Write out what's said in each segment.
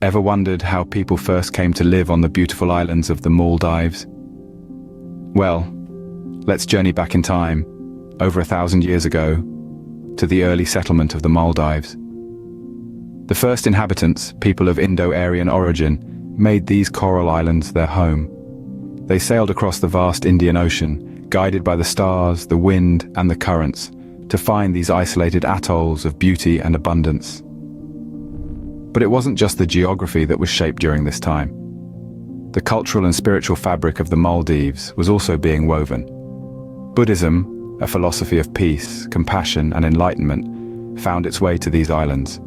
Ever wondered how people first came to live on the beautiful islands of the Maldives? Well, let's journey back in time, over 1,000 years ago, to the early settlement of the Maldives. The first inhabitants, people of Indo-Aryan origin, made these coral islands their home. They sailed across the vast Indian Ocean, guided by the stars, the wind, and the currents, to find these isolated atolls of beauty and abundance. But it wasn't just the geography that was shaped during this time. The cultural and spiritual fabric of the Maldives was also being woven. Buddhism, a philosophy of peace, compassion, and enlightenment, found its way to these islands.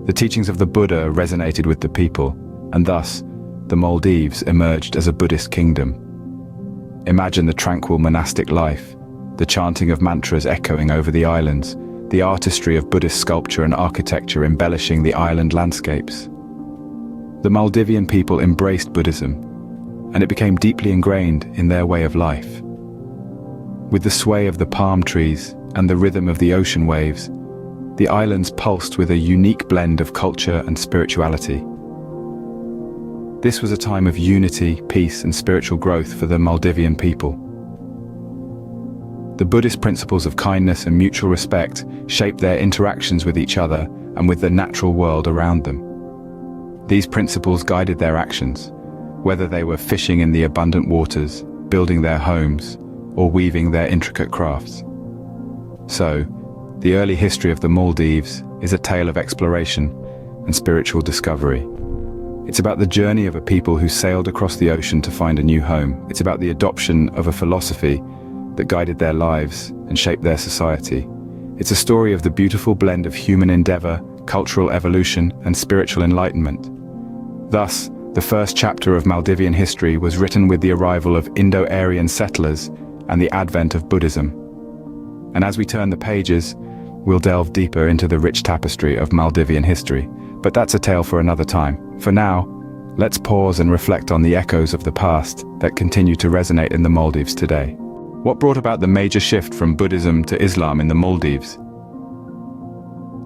The teachings of the Buddha resonated with the people, and thus, the Maldives emerged as a Buddhist kingdom. Imagine the tranquil monastic life, the chanting of mantras echoing over the islands, the artistry of Buddhist sculpture and architecture embellishing the island landscapes. The Maldivian people embraced Buddhism, and it became deeply ingrained in their way of life. With the sway of the palm trees and the rhythm of the ocean waves, the islands pulsed with a unique blend of culture and spirituality. This was a time of unity, peace, and spiritual growth for the Maldivian people. The Buddhist principles of kindness and mutual respect shaped their interactions with each other and with the natural world around them. These principles guided their actions, whether they were fishing in the abundant waters, building their homes, or weaving their intricate crafts. So, the early history of the Maldives is a tale of exploration and spiritual discovery. It's about the journey of a people who sailed across the ocean to find a new home. It's about the adoption of a philosophy that guided their lives and shaped their society. It's a story of the beautiful blend of human endeavor, cultural evolution, and spiritual enlightenment. Thus, the first chapter of Maldivian history was written with the arrival of Indo-Aryan settlers and the advent of Buddhism. And as we turn the pages, we'll delve deeper into the rich tapestry of Maldivian history. But that's a tale for another time. For now, let's pause and reflect on the echoes of the past that continue to resonate in the Maldives today. What brought about the major shift from Buddhism to Islam in the Maldives?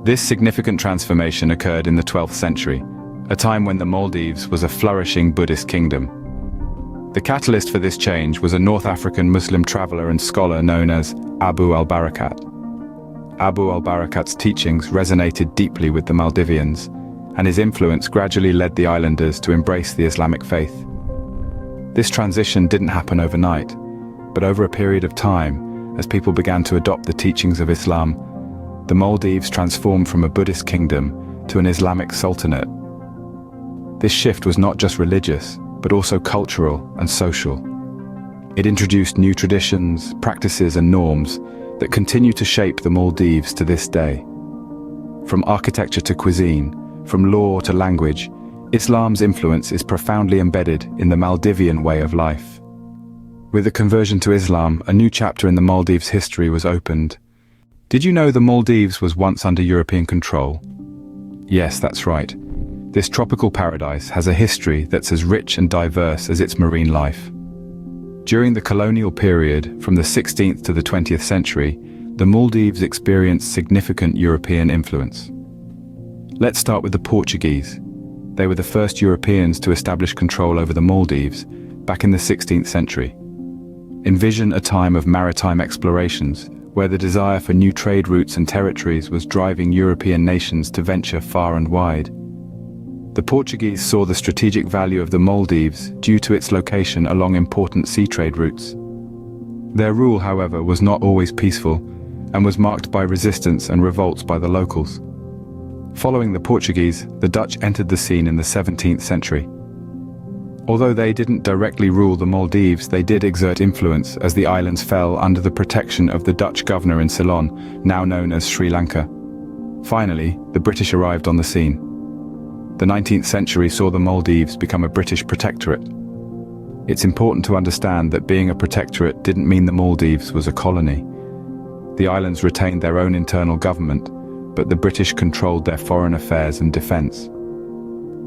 This significant transformation occurred in the 12th century, a time when the Maldives was a flourishing Buddhist kingdom. The catalyst for this change was a North African Muslim traveler and scholar known as Abu al-Barakat. Abu al-Barakat's teachings resonated deeply with the Maldivians, and his influence gradually led the islanders to embrace the Islamic faith. This transition didn't happen overnight, but over a period of time, as people began to adopt the teachings of Islam, the Maldives transformed from a Buddhist kingdom to an Islamic sultanate. This shift was not just religious, but also cultural and social. It introduced new traditions, practices, and norms that continue to shape the Maldives to this day. From architecture to cuisine, from law to language, Islam's influence is profoundly embedded in the Maldivian way of life. With the conversion to Islam, a new chapter in the Maldives' history was opened. Did you know the Maldives was once under European control? Yes, that's right. This tropical paradise has a history that's as rich and diverse as its marine life. During the colonial period, from the 16th to the 20th century, the Maldives experienced significant European influence. Let's start with the Portuguese. They were the first Europeans to establish control over the Maldives back in the 16th century. Envision a time of maritime explorations, where the desire for new trade routes and territories was driving European nations to venture far and wide. The Portuguese saw the strategic value of the Maldives due to its location along important sea trade routes. Their rule, however, was not always peaceful and was marked by resistance and revolts by the locals. Following the Portuguese, the Dutch entered the scene in the 17th century. Although they didn't directly rule the Maldives, they did exert influence as the islands fell under the protection of the Dutch governor in Ceylon, now known as Sri Lanka. Finally, the British arrived on the scene. The 19th century saw the Maldives become a British protectorate. It's important to understand that being a protectorate didn't mean the Maldives was a colony. The islands retained their own internal government, but the British controlled their foreign affairs and defense.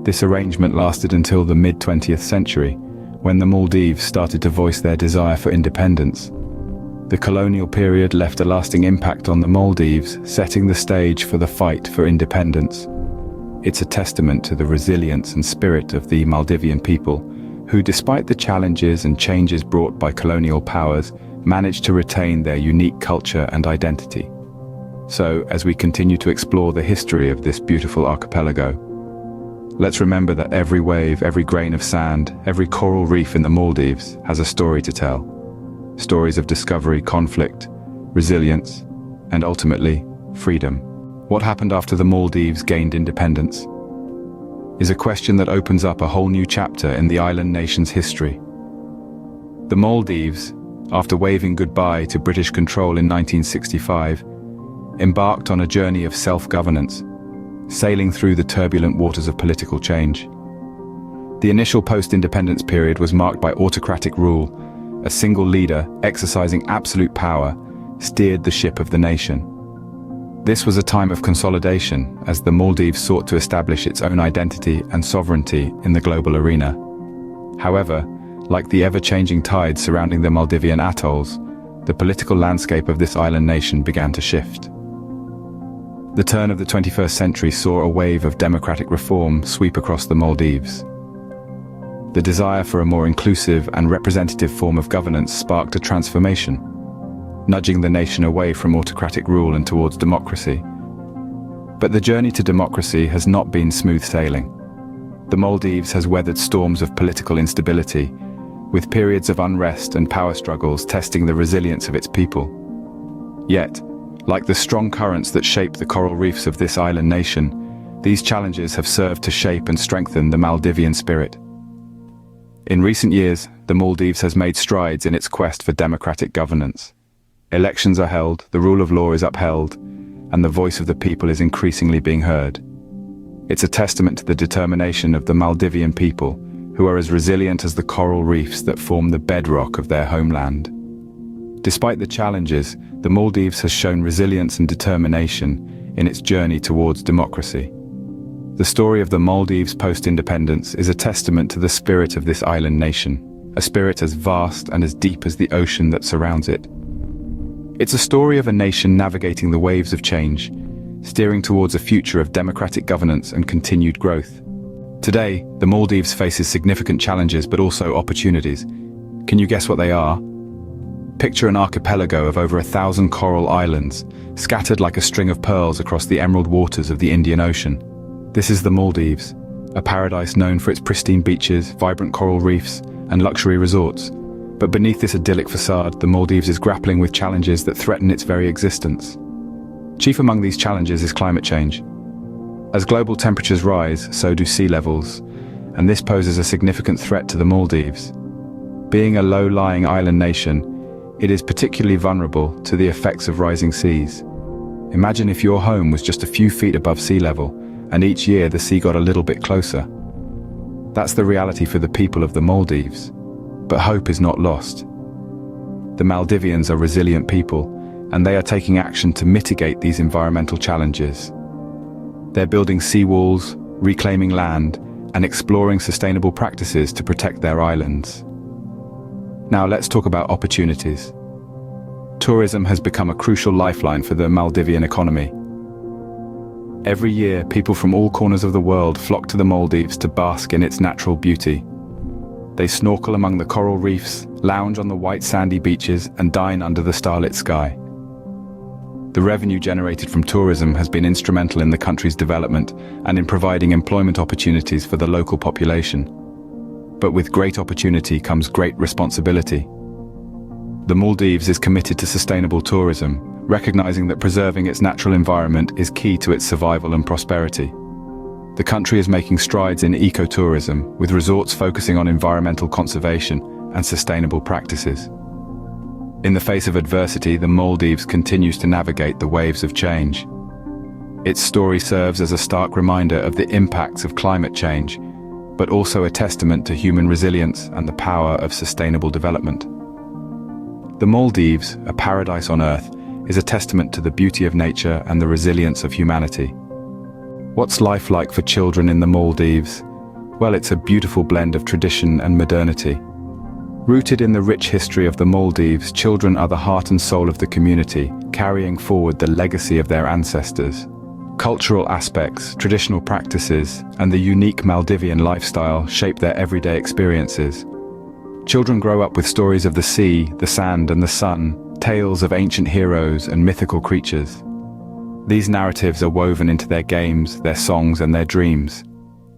This arrangement lasted until the mid-20th century, when the Maldives started to voice their desire for independence. The colonial period left a lasting impact on the Maldives, setting the stage for the fight for independence. It's a testament to the resilience and spirit of the Maldivian people, who, despite the challenges and changes brought by colonial powers, managed to retain their unique culture and identity. So, as we continue to explore the history of this beautiful archipelago, let's remember that every wave, every grain of sand, every coral reef in the Maldives has a story to tell. Stories of discovery, conflict, resilience, and ultimately, freedom. What happened after the Maldives gained independence is a question that opens up a whole new chapter in the island nation's history. The Maldives, after waving goodbye to British control in 1965, embarked on a journey of self-governance, sailing through the turbulent waters of political change. The initial post-independence period was marked by autocratic rule. A single leader, exercising absolute power, steered the ship of the nation. This was a time of consolidation as the Maldives sought to establish its own identity and sovereignty in the global arena. However, like the ever-changing tides surrounding the Maldivian atolls, the political landscape of this island nation began to shift. The turn of the 21st century saw a wave of democratic reform sweep across the Maldives. The desire for a more inclusive and representative form of governance sparked a transformation, nudging the nation away from autocratic rule and towards democracy. But the journey to democracy has not been smooth sailing. The Maldives has weathered storms of political instability, with periods of unrest and power struggles testing the resilience of its people. Yet, like the strong currents that shape the coral reefs of this island nation, these challenges have served to shape and strengthen the Maldivian spirit. In recent years, the Maldives has made strides in its quest for democratic governance. Elections are held, the rule of law is upheld, and the voice of the people is increasingly being heard. It's a testament to the determination of the Maldivian people, who are as resilient as the coral reefs that form the bedrock of their homeland. Despite the challenges, the Maldives has shown resilience and determination in its journey towards democracy. The story of the Maldives post-independence is a testament to the spirit of this island nation, a spirit as vast and as deep as the ocean that surrounds it. It's a story of a nation navigating the waves of change, steering towards a future of democratic governance and continued growth. Today, the Maldives faces significant challenges but also opportunities. Can you guess what they are? Picture an archipelago of over 1,000 coral islands, scattered like a string of pearls across the emerald waters of the Indian Ocean. This is the Maldives, a paradise known for its pristine beaches, vibrant coral reefs, and luxury resorts. But beneath this idyllic facade, the Maldives is grappling with challenges that threaten its very existence. Chief among these challenges is climate change. As global temperatures rise, so do sea levels, and this poses a significant threat to the Maldives. Being a low-lying island nation, it is particularly vulnerable to the effects of rising seas. Imagine if your home was just a few feet above sea level, and each year the sea got a little bit closer. That's the reality for the people of the Maldives. But hope is not lost. The Maldivians are resilient people, and they are taking action to mitigate these environmental challenges. They're building seawalls, reclaiming land, and exploring sustainable practices to protect their islands. Now let's talk about opportunities. Tourism has become a crucial lifeline for the Maldivian economy. Every year, people from all corners of the world flock to the Maldives to bask in its natural beauty. They snorkel among the coral reefs, lounge on the white sandy beaches, and dine under the starlit sky. The revenue generated from tourism has been instrumental in the country's development and in providing employment opportunities for the local population. But with great opportunity comes great responsibility. The Maldives is committed to sustainable tourism, recognizing that preserving its natural environment is key to its survival and prosperity. The country is making strides in ecotourism, with resorts focusing on environmental conservation and sustainable practices. In the face of adversity, the Maldives continues to navigate the waves of change. Its story serves as a stark reminder of the impacts of climate change, but also a testament to human resilience and the power of sustainable development. The Maldives, a paradise on earth, is a testament to the beauty of nature and the resilience of humanity. What's life like for children in the Maldives? Well, it's a beautiful blend of tradition and modernity. Rooted in the rich history of the Maldives, children are the heart and soul of the community, carrying forward the legacy of their ancestors. Cultural aspects, traditional practices, and the unique Maldivian lifestyle shape their everyday experiences. Children grow up with stories of the sea, the sand, and the sun, tales of ancient heroes and mythical creatures. These narratives are woven into their games, their songs, and their dreams.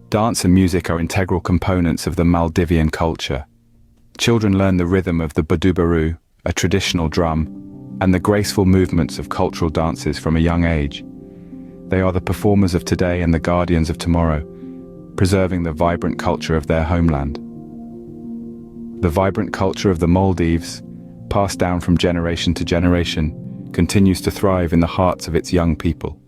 Dance and music are integral components of the Maldivian culture. Children learn the rhythm of the badubaru, a traditional drum, and the graceful movements of cultural dances from a young age. They are the performers of today and the guardians of tomorrow, preserving the vibrant culture of their homeland. The vibrant culture of the Maldives, passed down from generation to generation, continues to thrive in the hearts of its young people.